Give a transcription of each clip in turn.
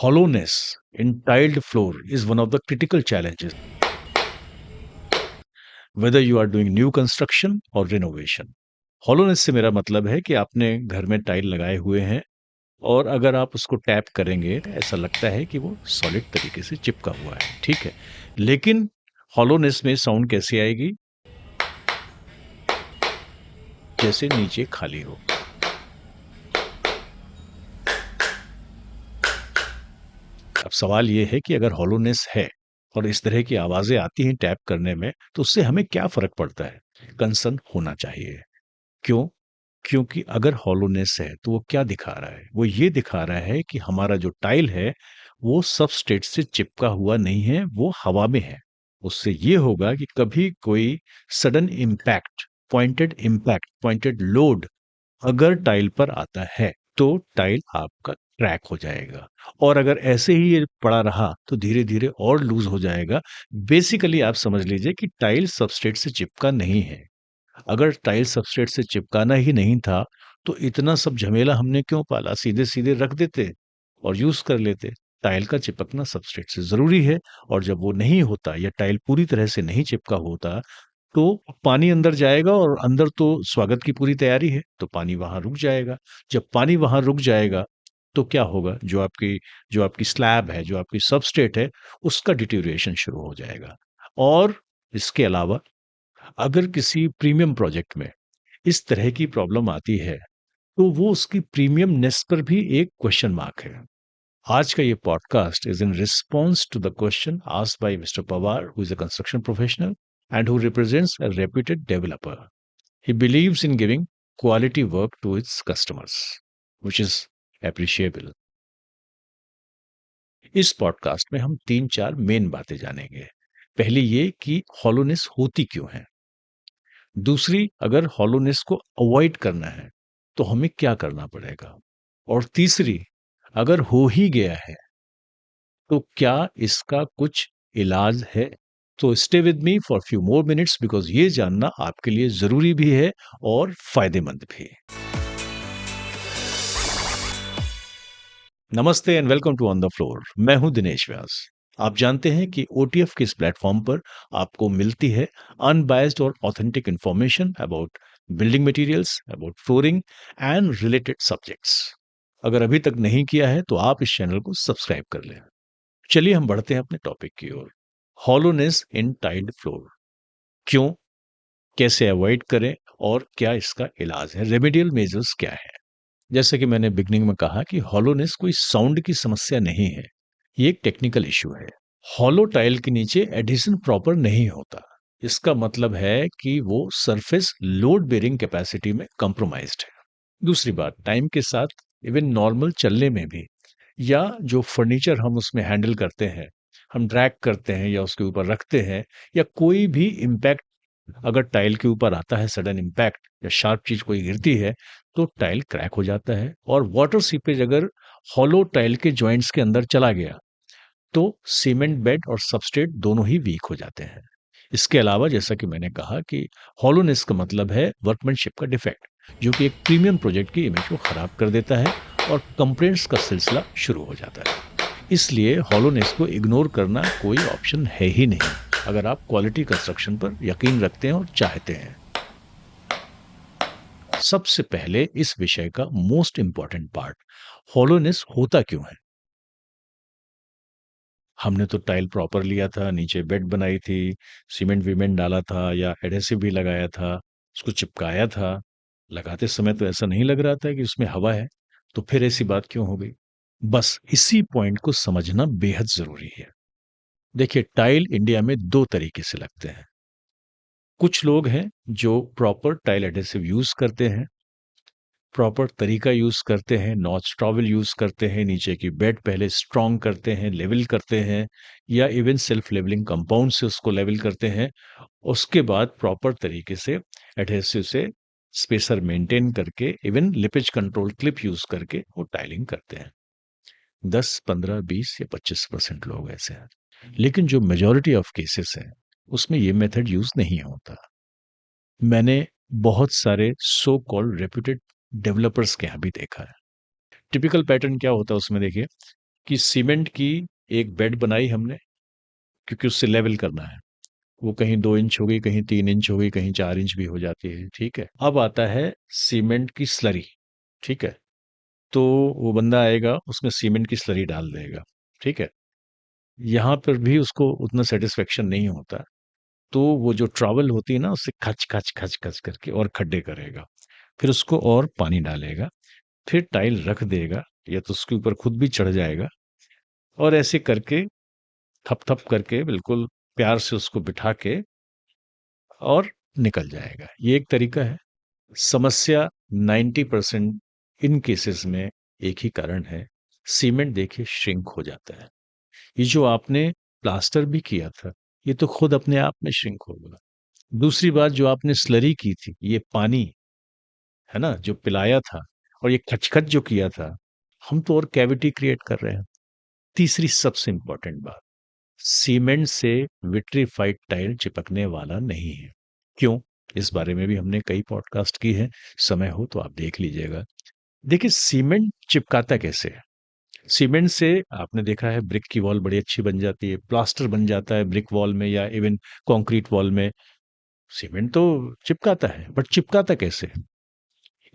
Hollowness in tiled floor is one of the critical challenges, whether you are doing new construction or renovation. Hollowness से मेरा मतलब है कि आपने घर में टाइल लगाए हुए हैं और अगर आप उसको टैप करेंगे ऐसा लगता है कि वो सॉलिड तरीके से चिपका हुआ है, ठीक है। लेकिन हॉलोनेस में साउंड कैसे आएगी? जैसे नीचे खाली हो। अब सवाल ये है कि अगर हॉलोनेस है और इस तरह की आवाजें आती हैं टैप करने में, तो उससे हमें क्या फर्क पड़ता है? कंसर्न होना चाहिए। क्यों? क्योंकि अगर हॉलोनेस है तो वो क्या दिखा रहा है? वो ये दिखा रहा है कि हमारा जो टाइल है वो सबस्ट्रेट से चिपका हुआ नहीं है, वो हवा में है। उससे ये होगा कि कभी कोई सडन इम्पैक्ट, पॉइंटेड लोड अगर टाइल पर आता है तो टाइल आपका क्रैक हो जाएगा। और अगर ऐसे ही ये पड़ा रहा तो धीरे-धीरे और लूज़ हो जाएगा। बेसिकली आप समझ लीजिए कि टाइल सबस्ट्रेट से चिपका नहीं है। अगर टाइल सबस्ट्रेट से चिपकाना ही नहीं था, तो इतना सब झमेला हमने क्यों पाला? सीधे-सीधे रख देते और यूज़ कर लेते। टाइल का चिपकना सबस्ट्रेट से ज़रूरी है और जब वो नहीं होता या टाइल पूरी तरह से नहीं चिपका होता, तो पानी अंदर जाएगा और अंदर तो स्वागत की पूरी तैयारी है, तो पानी वहाँ रुक जाएगा। जब पानी वहाँ रुक जाएगा, तो क्या होगा? जो आपकी स्लैब है, जो आपकी सबस्ट्रेट है, उसका डिटेरियोरेशन शुरू हो जाएगा। और इसके अलावा अगर किसी प्रीमियम प्रोजेक्ट में इस तरह की प्रॉब्लम आती है, तो वो उसकी प्रीमियमनेस पर भी एक क्वेश्चन मार्क है। आज का ये podcast is in response to the question asked by mister Pawar, who is a construction professional and who represents a reputed developer. He believes in giving quality work to its customers, which is appreciable. इस podcast में हम 3-4 main बातें जानेंगे। पहली ये कि hollowness होती क्यों है? दूसरी, अगर हॉलोनेस को अवॉइड करना है, तो हमें क्या करना पड़ेगा? और तीसरी, अगर हो ही गया है, तो क्या इसका कुछ इलाज है? तो stay with me for few more minutes because ये जानना आपके लिए ज़रूरी भी है और फ़ायदेमंद भी। Namaste and welcome to on the floor. मैं हूं दिनेश व्यास। आप जानते हैं कि ओटीएफ के इस प्लेटफॉर्म पर आपको मिलती है अनबायस्ड और authentic information about building materials, about flooring and related subjects. अगर अभी तक नहीं किया है तो आप इस चैनल को सब्सक्राइब कर लें। चलिए हम बढ़ते हैं अपने टॉपिक की ओर। हॉलोनेस इन टाइल्ड फ्लोर क्यों, कैसे अवॉइड करें और क्या इसका इलाज है? रेमेडियल मेजर्स क्या है? जैसे कि मैंने बिगनिंग में कहा कि हॉलोनेस कोई साउंड की समस्या नहीं है, ये एक टेक्निकल इशू है। हॉलो टाइल के नीचे एडिशन प्रॉपर नहीं होता। इसका मतलब है कि वो सरफेस लोड बेरिंग कैपेसिटी में कॉम्प्रोमाइज्ड है। दूसरी बात, टाइम के साथ इवन नॉर्मल चलने में भी या जो फर्नीचर हम उसमें हैंडल करते हैं, हम ड्रैग करते हैं या उसके ऊपर रखते हैं, या कोई भी इम्पैक्ट अगर टाइल के ऊपर आता है, सडन इम्पैक्ट या शार्प चीज कोई गिरती है, तो टाइल क्रैक हो जाता है। और वाटर सीपेज अगर हॉलो टाइल के जॉइंट्स के अंदर चला गया, तो सीमेंट बेड और सबस्ट्रेट दोनों ही वीक हो जाते हैं। इसके अलावा जैसा कि मैंने कहा कि हॉलोनेस का मतलब है वर्कमैनशिप का डिफेक्ट, जो कि एक प्रीमियम प्रोजेक्ट की इमेज को खराब कर देता है और कंप्लेंट्स का सिलसिला शुरू हो जाता है। इसलिए हॉलोनेस को इग्नोर करना कोई ऑप्शन है ही नहीं, अगर आप क्वालिटी कंस्ट्रक्शन पर यकीन रखते हैं और चाहते हैं। सबसे पहले इस विषय का मोस्ट इंपॉर्टेंट पार्ट, हॉलोनेस होता क्यों है? हमने तो टाइल प्रॉपर लिया था, नीचे बेड बनाई थी, सीमेंट वीमेंट डाला था या एडहेसिव भी लगाया था, उसको चिपकाया था। लगाते समय तो ऐसा नहीं लग रहा था कि उसमें हवा है, तो फिर ऐसी बात क्यों हो गई? बस इसी पॉइंट को समझना बेहद ज़रूरी है। देखिए, टाइल इंडिया में 2 तरीके से लगते हैं। कुछ लोग हैं जो प्रॉपर टाइल एडहेसिव यूज़ करते हैं, प्रॉपर तरीका यूज़ करते हैं, नॉच ट्रॉवेल यूज़ करते हैं, नीचे की बेड पहले स्ट्रॉन्ग करते हैं, लेवल करते हैं या इवन सेल्फ लेवलिंग कंपाउंड से उसको लेवल करते हैं। उसके बाद प्रॉपर तरीके से एडहेसिव से स्पेसर मेंटेन करके even lipase control clip use करके वो टाइलिंग करते हैं। 10, 15, 20 या 25% लोग ऐसे हैं। लेकिन जो मेजॉरिटी ऑफ केसेस हैं, उसमें ये मेथड यूज़ नहीं होता। मैंने बहुत सारे सो कॉल्ड रेप्यूटेड डेवलपर्स के यहाँ भी देखा है। टिपिकल पैटर्न क्या होता है उसमें देखिए, कि सीमेंट की एक बेड बनाई हमने, क्योंकि उससे लेवल करना है। वो कहीं 2 इंच हो गई, कहीं 3 इंच हो गई, कहीं 4 इंच भी हो जाती है, ठीक है? अब आता है सीमेंट की स्लरी, ठीक है? तो वो बंदा आएगा, उसमें सीमेंट की स्लरी डाल देगा, ठीक है? यहाँ पर भी उसको उतना सैटिस्फैक्शन नहीं होता, तो वो जो ट्रॉवल होती है ना, उससे खच, खच, खच, खच करके और खड्डे करेगा। फिर उसको और पानी डालेगा, फिर टाइल रख देगा, या तो उसके ऊपर खुद भी चढ़ जाएगा, और ऐसे करके थप-थप करके बिल्कुल प्यार से उसको बिठा के और निकल जाएगा। ये एक तरीका है। समस्या 90% इन केसेस में एक ही कारण है, सीमेंट देखिए श्रिंक हो जाता है। ये जो आपने प्लास्टर भी किया था, ये तो खुद अपने आप में श्रिंक होगा। दूसरी बात, जो आपने स्लरी की थी, ये पानी, है ना? जो पिलाया था, और ये खच-खच जो किया था, हम तो और कैविटी क्रिएट कर रहे हैं। तीसरी सबसे इम्पोर्टेंट बात, सीमेंट से विट्रिफाइड टाइल चिपकने वाला नहीं है। क्यों? इस बारे में भी हमने कई पॉडकास्ट की हैं, समय हो तो आप देख लीजिएगा। देखिए, सीमेंट चिपकाता कैसे है? सीमेंट से आपने देखा है ब्रिक की वॉल बड़ी अच्छी बन जाती है, प्लास्टर बन जाता है ब्रिक वॉल में या इवन कंक्रीट वॉल में। सीमेंट तो चिपकाता है, बट चिपकाता कैसे है?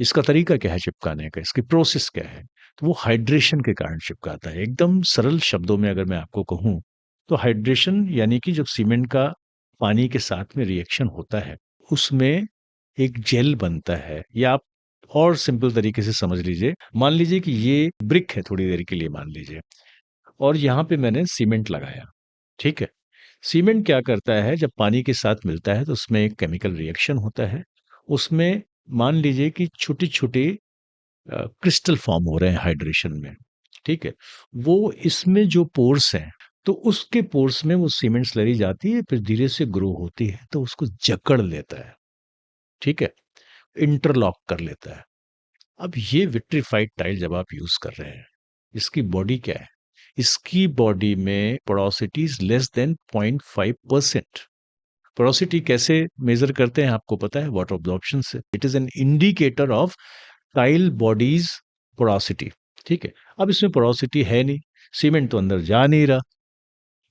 इसका तरीका क्या है चिपकाने का? इसकी प्रोसेस क्या है? तो वो हाइड्रेशन के कारण चिपकाता है। एकदम सरल शब्दों में अगर मैं आपको कहूँ, तो हाइड्रेशन यानी कि जब सीमेंट का पानी के साथ में रिएक्शन होता है, उसमें एक जेल बनता है, या आप और सिंपल तरीके से समझ लीजिए, मान लीजिए कि ये ब्रिक है, थोड़ी देर के लिए मान लीजिए, और यहाँ पे मैंने सीमेंट लगाया, ठीक है? सीमेंट क्या करता है, जब पानी के साथ मिलता है तो उसमें एक केमिकल रिएक्शन होता है। उसमें मान लीजिए कि छोटी-छोटी क्रिस्टल फॉर्म हो रहे हैं हाइड्रेशन में, ठीक है? वो इसमें जो पोर्स हैं, तो उसके पोर्स में वो सीमेंट स्लरी जाती है, फिर धीरे से ग्रो होती है, तो उसको जकड़ लेता है, ठीक है? इंटरलॉक कर लेता है। अब ये विट्रिफाइड टाइल जब आप यूज़ कर रहे हैं, इसकी बॉडी क्या है? इसकी बॉडी में porosity is less than 0.5%। Porosity कैसे मेज़र करते हैं आपको पता है? वाटर अब्ज़ॉर्प्शन से। It is an indicator of tile bodies porosity, ठीक है? अब इसमें पोरोसिटी है नहीं, सीमेंट तो अंदर जा नहीं रहा,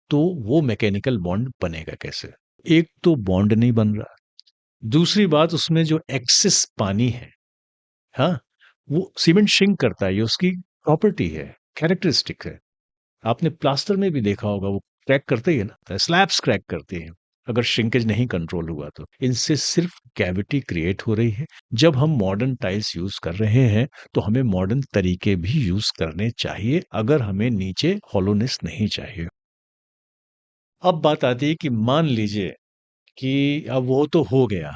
तो वो मैकेनिकल बॉन्ड बनेगा कैसे? एक तो बॉन्ड नहीं बन रहा, दूसरी बात, उसमें जो एक्सेस पानी है, हाँ? वो सीमेंट श्रिंक करता है, ये उसकी प्रॉपर्टी है, कैरेक्टरिस्टिक है। आपने प्लास्टर में भी देखा होगा, वो क्रैक करते ही है ना, स्लैब्स क्रैक करती हैं, अगर श्रिंकेज नहीं कंट्रोल हुआ तो। इनसे सिर्फ कैविटी क्रिएट हो रही है। जब हम मॉडर्न टाइल्स यूज़ कर रहे हैं, तो हमें मॉडर्न तरीके भी यूज़ करने चाहिए, अगर हमें नीचे हॉलोनेस नहीं चाहिए। अब बात आती है कि मान लीजिए कि अब वो तो हो गया,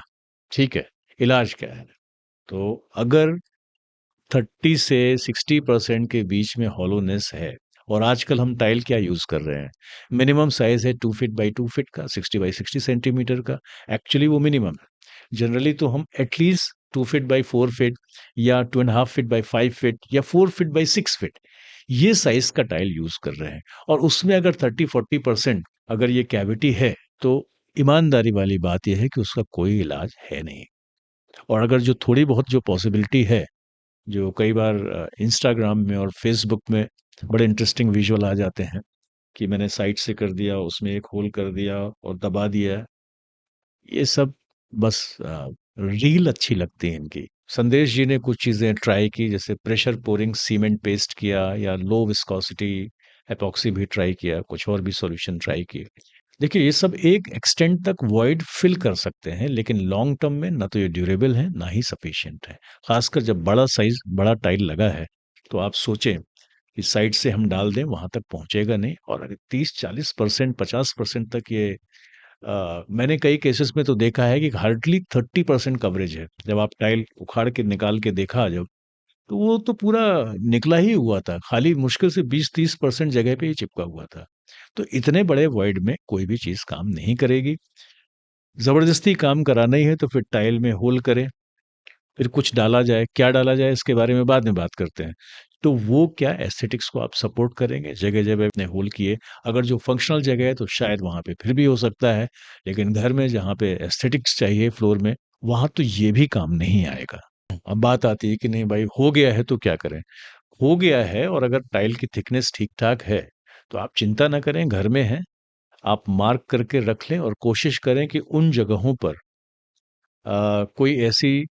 ठीक है, इलाज क्या है? तो अगर 30 से 60% के बीच में हॉलोनेस है, और आजकल हम टाइल क्या यूज़ कर रहे हैं? मिनिमम साइज़ है 2 फीट बाई 2 फीट का, 60 बाई 60 सेंटीमीटर का। एक्चुअली वो मिनिमम है। जनरली तो हम एटलीस्ट 2 फीट बाई 4 फीट, या 2 and half feet by 5 feet, या 4 फीट बाई 6 फीट, ये साइज़ का टाइल यूज़ कर रहे हैं। और उसमें अगर 30-40% अगर ये कैविटी है, तो ईमानदारी वाली बात ये है कि उसका कोई इलाज है नहीं। और अगर जो थोड़ी बहुत जो पॉसिबिलिटी है, जो कई बार इंस्टाग्राम में और फेसबुक में बड़े इंटरेस्टिंग विजुअल आ जाते हैं, कि मैंने साइड से कर दिया, उसमें एक होल कर दिया और दबा दिया। ये सब बस रील अच्छी लगती है इनकी। संदेश जी ने कुछ चीज़ें ट्राई की, जैसे प्रेशर पोरिंग सीमेंट पेस्ट किया, या लो विस्कोसिटी एपॉक्सी भी ट्राई किया, कुछ और भी सॉल्यूशन ट्राई किए। देखिए, ये सब एक एक्सटेंट तक वॉइड फिल कर सकते हैं, लेकिन लॉन्ग टर्म में ना तो ये ड्यूरेबल है, ना ही सफिशिएंट है। खासकर जब बड़ा साइज़, बड़ा टाइल लगा है, तो आप सोचें कि साइड से हम डाल दें, वहाँ तक पहुँचेगा नहीं, और अगर 30-40%, 50% तक ये मैंने कई केसेस में तो देखा है कि हार्डली 30% कवरेज है। जब आप टाइल उखाड़ के निकाल के देखा जब, तो वो तो पूरा निकला ही हुआ था। खाली मुश्किल से 20-30% जगह पे ही चिपका हुआ था। तो इतने बड़े वॉइड में कोई भी चीज़ काम नहीं करेगी। ज़बरदस्ती काम कराना ही है तो फिर टाइल में होल करें, फिर कुछ डाला जाए, क्या डाला जाए इसके बारे में बाद में बात करते हैं। तो वो क्या एस्थेटिक्स को आप सपोर्ट करेंगे, जगह-जगह आपने होल किए, अगर जो फंक्शनल जगह है तो शायद वहाँ पे फिर भी हो सकता है, लेकिन घर में जहाँ पे एस्थेटिक्स चाहिए फ्लोर में, वहाँ तो ये भी काम नहीं आएगा। अब बात आती है कि नहीं भाई, हो गया है तो क्या करें? हो गया है और अगर टाइल की थिकनेस ठीक-ठाक है, तो आप चिंता ना करें, घर में है, आप मार्क करके रख लें और कोशिश करें कि उन जगहों पर कोई ऐसी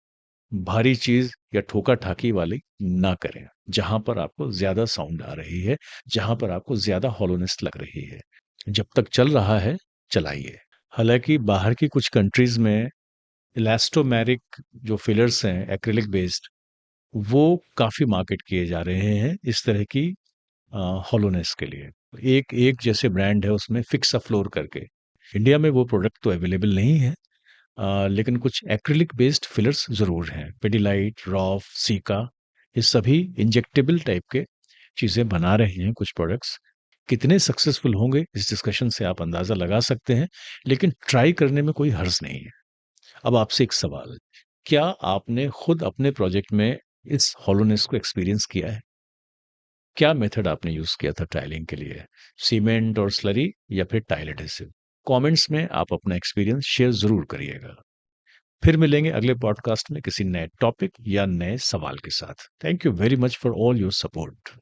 भारी चीज़ या ठोका-ठाकी वाली ना करें, जहाँ पर आपको ज़्यादा साउंड आ रही है, जहाँ पर आपको ज़्यादा हॉलोनेस लग रही है। जब तक चल रहा है, चलाइए। हालाँकि बाहर की कुछ कंट्रीज़ में इलास्टोमेरिक जो फिलर्स हैं एक्रिलिक बेस्ड, वो काफ़ी मार्केट किए जा रहे हैं इस तरह की हॉलोनेस के लिए। एक एक जैसे ब्रांड है उसमें फिक्सा फ्लोर करके। इंडिया में वो प्रोडक्ट तो अवेलेबल नहीं है, लेकिन कुछ एक्रिलिक बेस्ड फिलर्स ज़रूर हैं। पिडिलाइट, रॉफ, सिका, ये सभी इंजेक्टेबल टाइप के चीज़ें बना रहे हैं कुछ प्रोडक्ट्स। कितने सक्सेसफुल होंगे इस डिस्कशन से आप अंदाज़ा लगा सकते हैं, लेकिन ट्राई करने में कोई हर्ज नहीं है। अब आपसे एक सवाल, क्या आपने खुद अपने प्रोजेक्ट में इस हॉलोनेस को एक्सपीरियंस किया है? क्या मेथड आपने यूज़ किया था टाइलिंग के लिए? सीमेंट और स्लरी या फिर टाइल एडहेसिव? कमेंट्स में आप अपना एक्सपीरियंस शेयर ज़रूर करिएगा। फिर मिलेंगे अगले पॉडकास्ट में किसी नए टॉपिक या नए सवाल के साथ। Thank you very much for all your support.